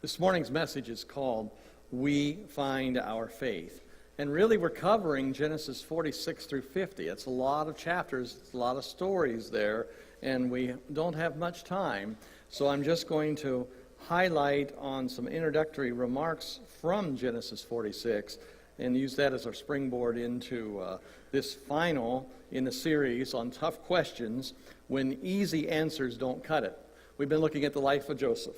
This morning's message is called We Find Our Faith. And really we're covering Genesis 46 through 50. It's a lot of chapters, it's a lot of stories there, and we don't have much time. So I'm just going to highlight on some introductory remarks from Genesis 46 and use that as our springboard into this final in the series on tough questions when easy answers don't cut it. We've been looking at the life of Joseph.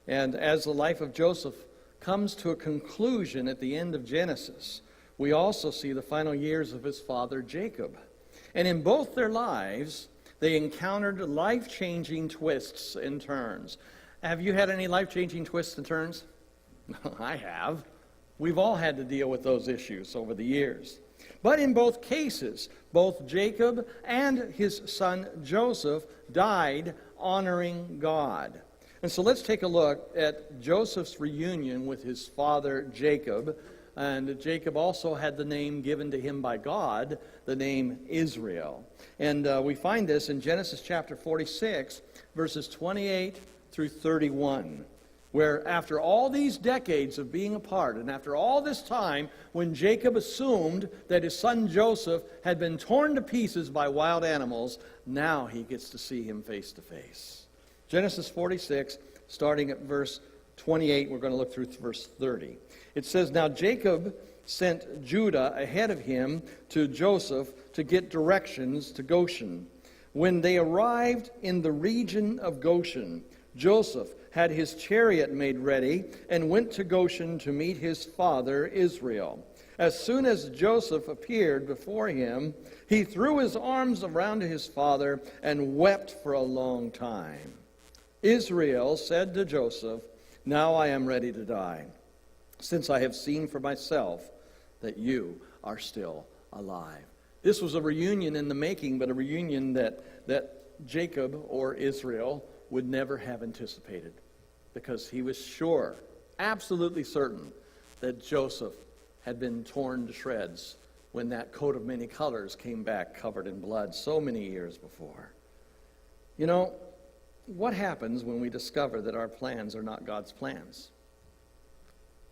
And as the life of Joseph comes to a conclusion at the end of Genesis, we also see the final years of his father Jacob. And in both their lives, they encountered life-changing twists and turns. Have you had any life-changing twists and turns? I have. We've all had to deal with those issues over the years. But in both cases, both Jacob and his son Joseph died honoring God. And so let's take a look at Joseph's reunion with his father Jacob. And Jacob also had the name given to him by God, the name Israel. And we find this in Genesis chapter 46, verses 28 through 31. Where after all these decades of being apart, and after all this time, when Jacob assumed that his son Joseph had been torn to pieces by wild animals, now he gets to see him face to face. Genesis 46, starting at verse 28, we're going to look through verse 30. It says, Now Jacob sent Judah ahead of him to Joseph to get directions to Goshen. When they arrived in the region of Goshen, Joseph had his chariot made ready and went to Goshen to meet his father Israel. As soon as Joseph appeared before him, he threw his arms around his father and wept for a long time. Israel said to Joseph, Now I am ready to die, since I have seen for myself that you are still alive. This was a reunion in the making, but a reunion that Jacob, or Israel, would never have anticipated, because he was sure, absolutely certain, that Joseph had been torn to shreds when that coat of many colors came back covered in blood so many years before. You know, what happens when we discover that our plans are not God's plans?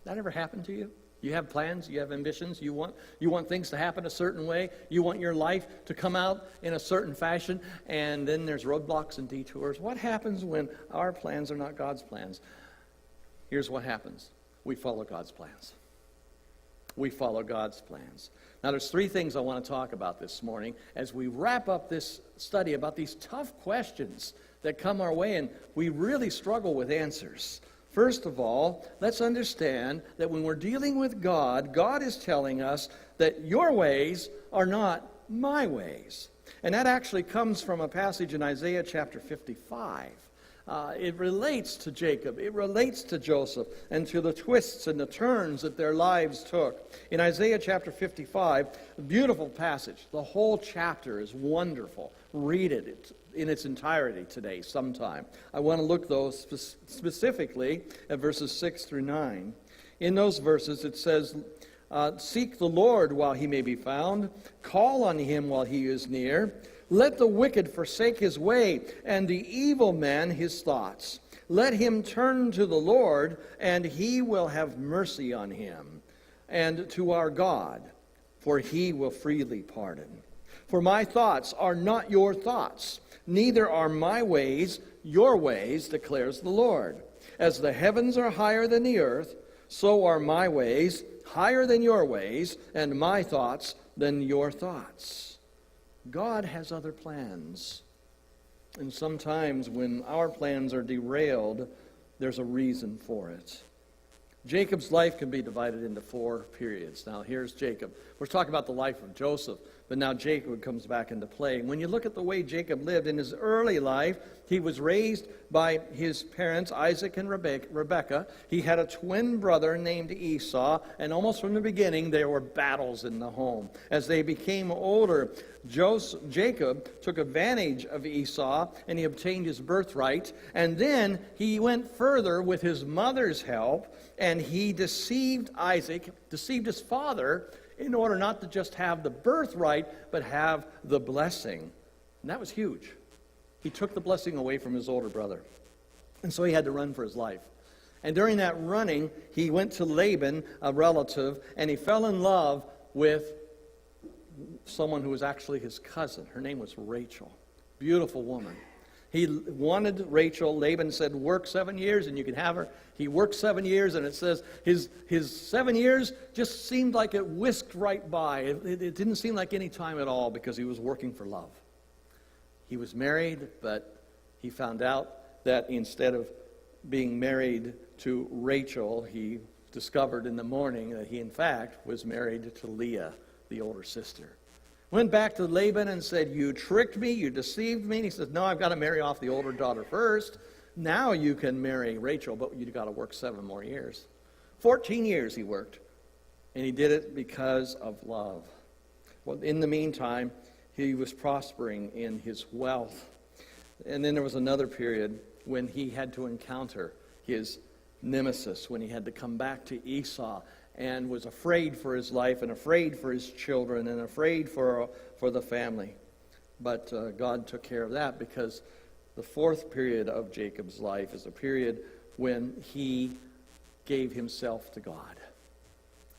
That ever happened to you? You have plans, you have ambitions, you want things to happen a certain way, you want your life to come out in a certain fashion, and then there's roadblocks and detours. What happens when our plans are not God's plans? Here's what happens. We follow God's plans. We follow God's plans. Now there's three things I want to talk about this morning as we wrap up this study about these tough questions that come our way and we really struggle with answers. First of all, let's understand that when we're dealing with God, God is telling us that your ways are not my ways. And that actually comes from a passage in Isaiah chapter 55. It relates to Jacob, it relates to Joseph, and to the twists and the turns that their lives took. In Isaiah chapter 55, a beautiful passage. The whole chapter is wonderful. Read it in its entirety today sometime. I want to look, though, specifically at verses 6 through 9. In those verses it says, Seek the Lord while he may be found. Call on him while he is near. Let the wicked forsake his way, and the evil man his thoughts. Let him turn to the Lord, and he will have mercy on him, and to our God, for he will freely pardon. For my thoughts are not your thoughts, neither are my ways your ways, declares the Lord. As the heavens are higher than the earth, so are my ways higher than your ways, and my thoughts than your thoughts. God has other plans. And sometimes when our plans are derailed, there's a reason for it. Jacob's life can be divided into four periods. Now, here's Jacob. We're talking about the life of Joseph, but now Jacob comes back into play. When you look at the way Jacob lived in his early life, he was raised by his parents, Isaac and Rebekah. He had a twin brother named Esau, and almost from the beginning, there were battles in the home. As they became older, Jacob took advantage of Esau, and he obtained his birthright. And then he went further with his mother's help, and he deceived his father, in order not to just have the birthright, but have the blessing. And that was huge. He took the blessing away from his older brother. And so he had to run for his life. And during that running, he went to Laban, a relative, and he fell in love with someone who was actually his cousin. Her name was Rachel. Beautiful woman. He wanted Rachel. Laban said, work 7 years and you can have her. He worked 7 years, and it says his 7 years just seemed like it whisked right by. It didn't seem like any time at all because he was working for love. He was married, but he found out that instead of being married to Rachel, he discovered in the morning that he, in fact, was married to Leah, the older sister. Went back to Laban and said, you tricked me, you deceived me. And he says, no, I've got to marry off the older daughter first. Now you can marry Rachel, but you've got to work 7 more years. 14 years he worked, and he did it because of love. Well, in the meantime, he was prospering in his wealth. And then there was another period when he had to encounter his nemesis, when he had to come back to Esau and was afraid for his life and afraid for his children and afraid for the family. But God took care of that, because the fourth period of Jacob's life is a period when he gave himself to God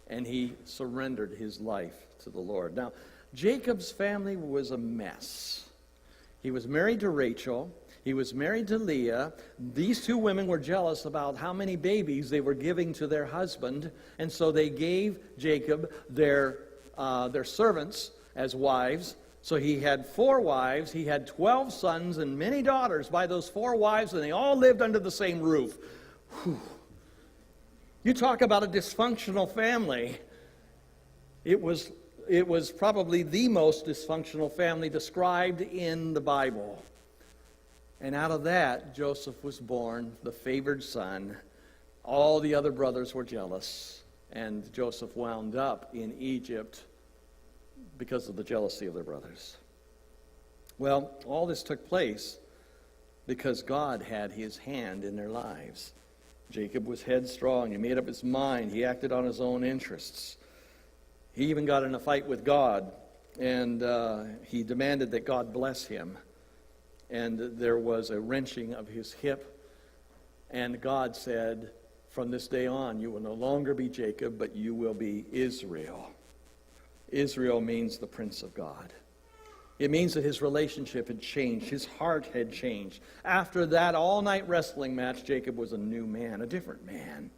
and he surrendered his life to the Lord. Now, Jacob's family was a mess. He was married to Rachel. He was married to Leah. These two women were jealous about how many babies they were giving to their husband, and so they gave Jacob their servants as wives. So he had 4 wives. He had 12 sons and many daughters by those 4 wives, and they all lived under the same roof. Whew. You talk about a dysfunctional family. It was probably the most dysfunctional family described in the Bible. And out of that, Joseph was born, the favored son. All the other brothers were jealous, and Joseph wound up in Egypt because of the jealousy of their brothers. Well, all this took place because God had his hand in their lives. Jacob was headstrong. He made up his mind. He acted on his own interests. He even got in a fight with God, and he demanded that God bless him. And there was a wrenching of his hip, and God said, from this day on, you will no longer be Jacob, but you will be Israel. Israel means the Prince of God. It means that his relationship had changed. His heart had changed. After that all-night wrestling match, Jacob was a new man, a different man.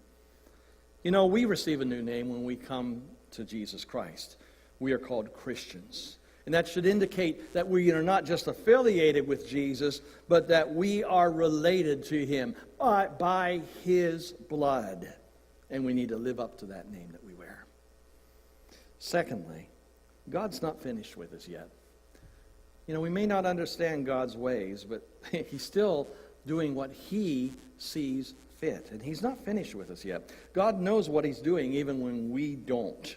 You know, we receive a new name when we come to Jesus Christ. We are called Christians. And that should indicate that we are not just affiliated with Jesus, but that we are related to him by his blood. And we need to live up to that name that we wear. Secondly, God's not finished with us yet. You know, we may not understand God's ways, but he's still doing what he sees fit. And he's not finished with us yet. God knows what he's doing even when we don't.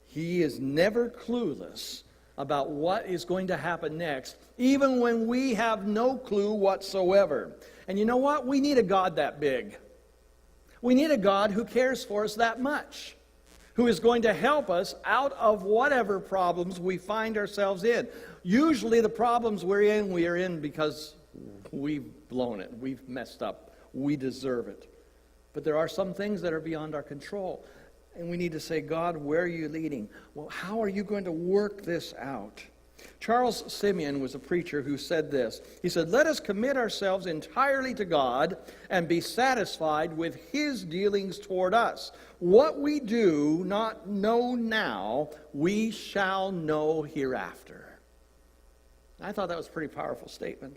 He is never clueless about what is going to happen next, even when we have no clue whatsoever. And you know what? We need a God that big. We need a God who cares for us that much, who is going to help us out of whatever problems we find ourselves in. Usually the problems we are in because we've blown it, we've messed up, we deserve it. But there are some things that are beyond our control. And we need to say, God, where are you leading? Well, how are you going to work this out? Charles Simeon was a preacher who said this. He said, let us commit ourselves entirely to God and be satisfied with his dealings toward us. What we do not know now, we shall know hereafter. I thought that was a pretty powerful statement.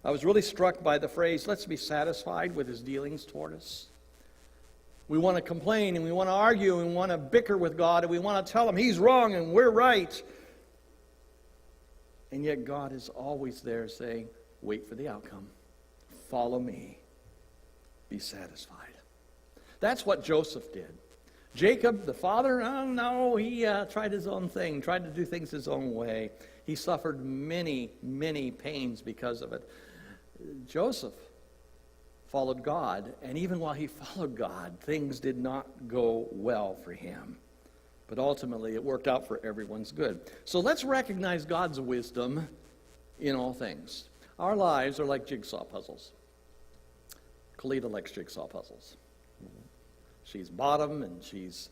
I was really struck by the phrase, let's be satisfied with his dealings toward us. We want to complain and we want to argue and we want to bicker with God and we want to tell him he's wrong and we're right. And yet God is always there saying, wait for the outcome. Follow me. Be satisfied. That's what Joseph did. Jacob, the father, oh no, he tried his own thing, tried to do things his own way. He suffered many, many pains because of it. Joseph followed God, and even while he followed God, things did not go well for him. But ultimately, it worked out for everyone's good. So let's recognize God's wisdom in all things. Our lives are like jigsaw puzzles. Kalita likes jigsaw puzzles. She's bought them and she's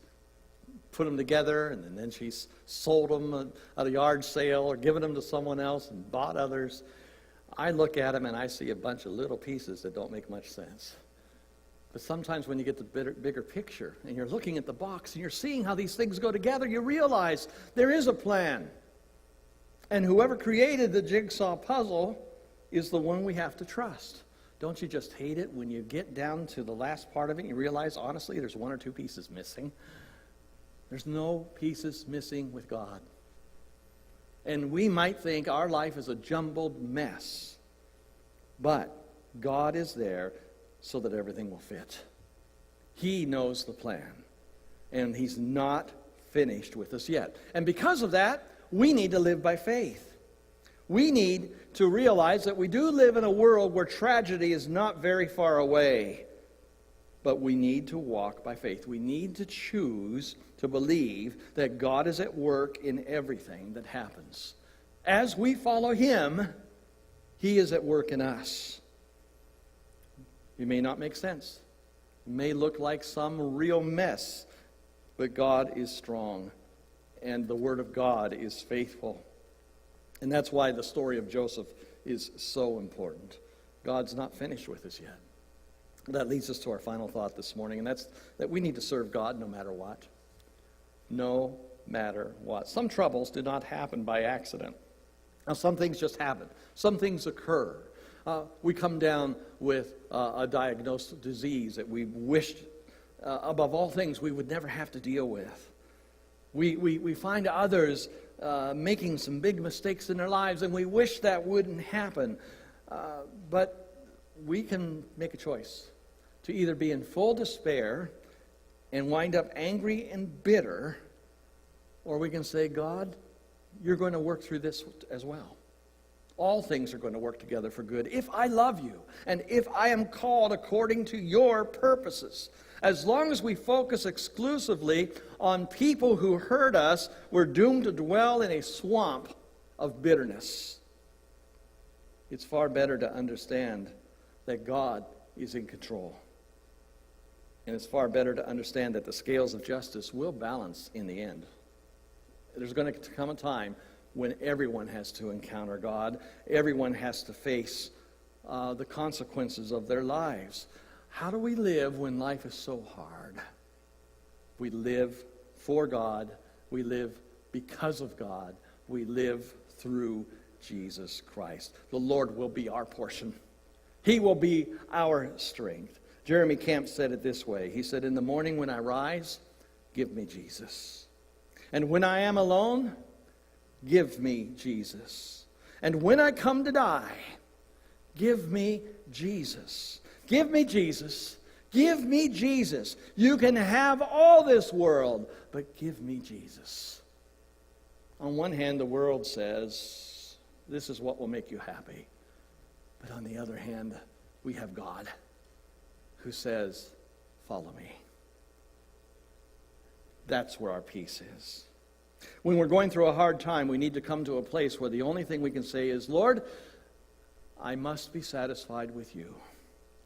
put them together, and then she's sold them at a yard sale or given them to someone else and bought others. I look at them and I see a bunch of little pieces that don't make much sense. But sometimes when you get the bigger picture and you're looking at the box and you're seeing how these things go together, you realize there is a plan. And whoever created the jigsaw puzzle is the one we have to trust. Don't you just hate it when you get down to the last part of it and you realize, honestly, there's one or two pieces missing? There's no pieces missing with God. And we might think our life is a jumbled mess. But God is there so that everything will fit. He knows the plan. And He's not finished with us yet. And because of that, we need to live by faith. We need to realize that we do live in a world where tragedy is not very far away. But we need to walk by faith. We need to choose to believe that God is at work in everything that happens. As we follow Him, He is at work in us. It may not make sense. It may look like some real mess, but God is strong, and the Word of God is faithful. And that's why the story of Joseph is so important. God's not finished with us yet. That leads us to our final thought this morning, and that's that we need to serve God no matter what. No matter what. Some troubles do not happen by accident. Now, some things just happen. Some things occur. We come down with a diagnosed disease that we wished, above all things, we would never have to deal with. We find others making some big mistakes in their lives, and we wish that wouldn't happen. But we can make a choice to either be in full despair and wind up angry and bitter, or we can say, God, you're going to work through this as well. All things are going to work together for good if I love you and if I am called according to your purposes. As long as we focus exclusively on people who hurt us, we're doomed to dwell in a swamp of bitterness. It's far better to understand that God is in control. And it's far better to understand that the scales of justice will balance in the end. There's going to come a time when everyone has to encounter God. Everyone has to face the consequences of their lives. How do we live when life is so hard? We live for God. We live because of God. We live through Jesus Christ. The Lord will be our portion. He will be our strength. Jeremy Camp said it this way. He said, in the morning when I rise, give me Jesus. And when I am alone, give me Jesus. And when I come to die, give me Jesus. Give me Jesus. Give me Jesus. You can have all this world, but give me Jesus. On one hand, the world says, this is what will make you happy. But on the other hand, we have God who says, follow me. That's where our peace is. When we're going through a hard time, we need to come to a place where the only thing we can say is, Lord, I must be satisfied with you.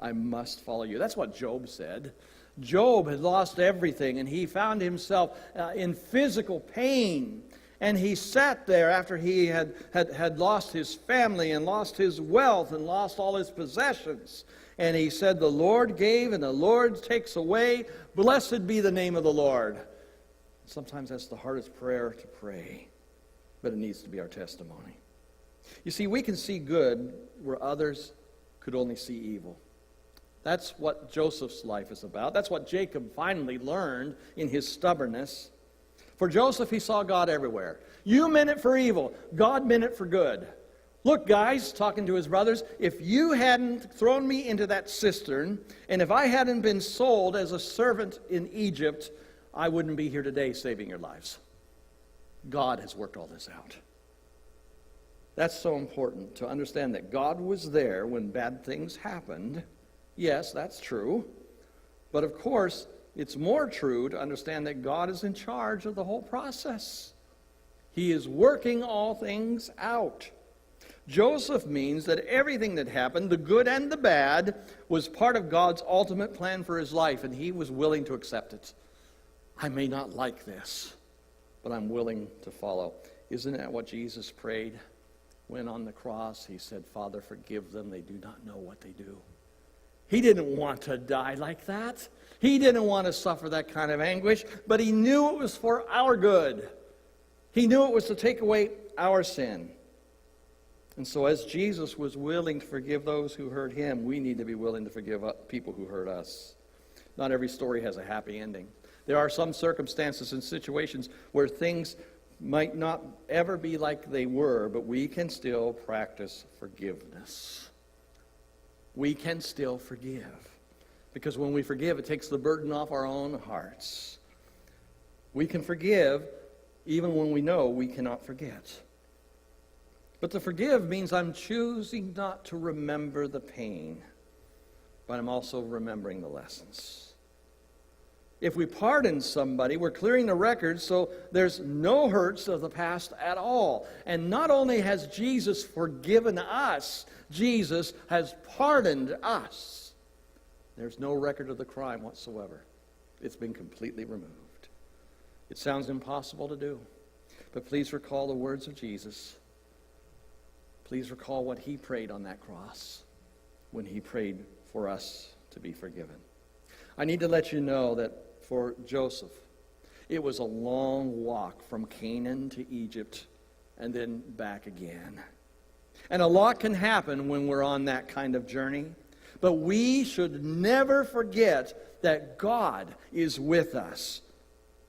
I must follow you. That's what Job said. Job had lost everything, and he found himself in physical pain. And he sat there after he had lost his family and lost his wealth and lost all his possessions. And he said, the Lord gave and the Lord takes away. Blessed be the name of the Lord. Sometimes that's the hardest prayer to pray, but it needs to be our testimony. You see, we can see good where others could only see evil. That's what Joseph's life is about. That's what Jacob finally learned in his stubbornness. For Joseph, he saw God everywhere. You meant it for evil. God meant it for good. Look, guys, talking to his brothers, if you hadn't thrown me into that cistern, and if I hadn't been sold as a servant in Egypt, I wouldn't be here today saving your lives. God has worked all this out. That's so important to understand that God was there when bad things happened. Yes, that's true. But of course, it's more true to understand that God is in charge of the whole process. He is working all things out. Joseph means that everything that happened, the good and the bad, was part of God's ultimate plan for his life, and he was willing to accept it. I may not like this, but I'm willing to follow. Isn't that what Jesus prayed when on the cross he said, Father, forgive them, they do not know what they do? He didn't want to die like that. He didn't want to suffer that kind of anguish, but he knew it was for our good. He knew it was to take away our sin. And so as Jesus was willing to forgive those who hurt him, we need to be willing to forgive people who hurt us. Not every story has a happy ending. There are some circumstances and situations where things might not ever be like they were, but we can still practice forgiveness. We can still forgive. Because when we forgive, it takes the burden off our own hearts. We can forgive even when we know we cannot forget. But to forgive means I'm choosing not to remember the pain, but I'm also remembering the lessons. If we pardon somebody, we're clearing the record so there's no hurts of the past at all. And not only has Jesus forgiven us, Jesus has pardoned us. There's no record of the crime whatsoever. It's been completely removed. It sounds impossible to do, but please recall the words of Jesus. Please recall what he prayed on that cross when he prayed for us to be forgiven. I need to let you know that for Joseph, it was a long walk from Canaan to Egypt and then back again. And a lot can happen when we're on that kind of journey, but we should never forget that God is with us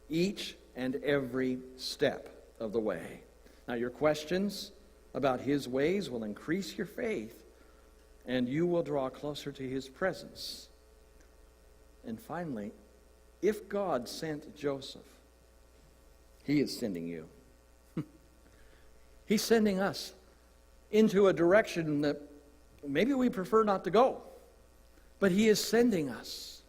each and every step of the way. Now, your questions about his ways will increase your faith, and you will draw closer to his presence. And finally, if God sent Joseph, he is sending you. He's sending us into a direction that maybe we prefer not to go, but he is sending us.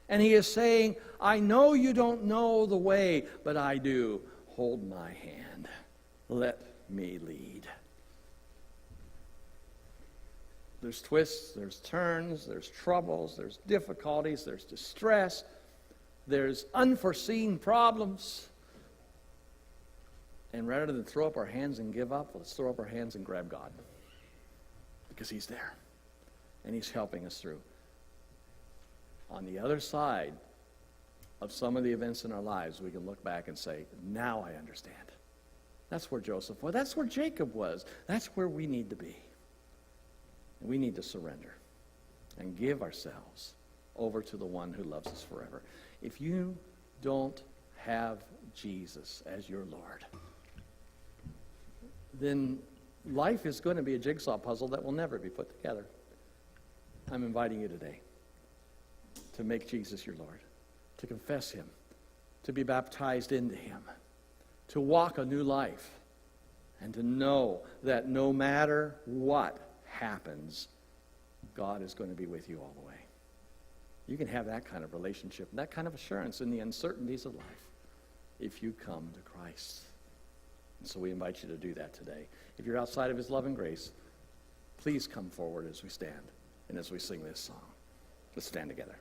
And he is saying, I know you don't know the way, but I do. Hold my hand. Let me lead. There's twists, there's turns, there's troubles, there's difficulties, there's distress, there's unforeseen problems. And rather than throw up our hands and give up, let's throw up our hands and grab God. Because he's there. And he's helping us through. On the other side of some of the events in our lives, we can look back and say, now I understand. That's where Joseph was. That's where Jacob was. That's where we need to be. And we need to surrender and give ourselves over to the one who loves us forever. If you don't have Jesus as your Lord, then life is going to be a jigsaw puzzle that will never be put together. I'm inviting you today to make Jesus your Lord, to confess him, to be baptized into him, to walk a new life, and to know that no matter what happens, God is going to be with you all the way. You can have that kind of relationship, that kind of assurance in the uncertainties of life if you come to Christ. And so we invite you to do that today. If you're outside of his love and grace, please come forward as we stand and as we sing this song. Let's stand together.